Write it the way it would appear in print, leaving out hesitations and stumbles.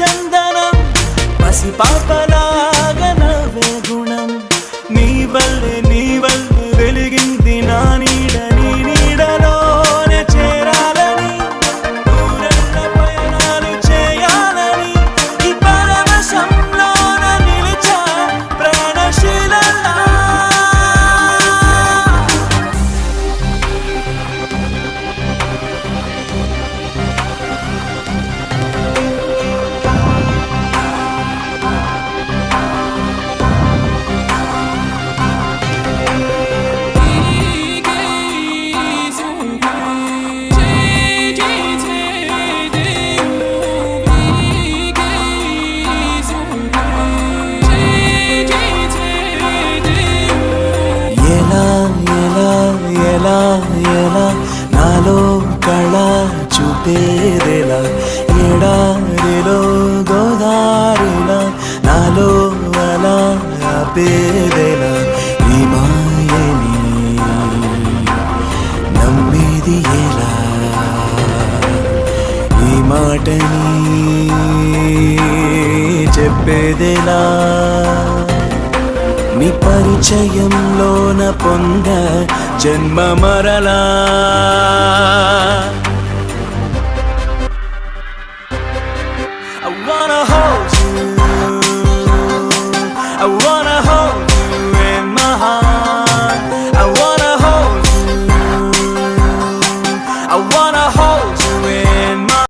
చందనం పసి పాపలాగా నవ్వే గుణం నీ వల్లే వెలిగింది నా నీడ నీ నీడలోనే చేరాలని దూరంగా పయనాలు చేయాలని ఈ పరవశంలోన నిలిచా ప్రాణశీలలా ఎలా నాలో కళ చూపేదెలా ఎడారిలో గోదారిలా నాలో అలా ఆపేదెలా ఈ మాయని నమ్మేది ఎలా ఈ మాటని చెప్పేదెలా నీ పరిచయంలోన పొంద జన్మ మరలా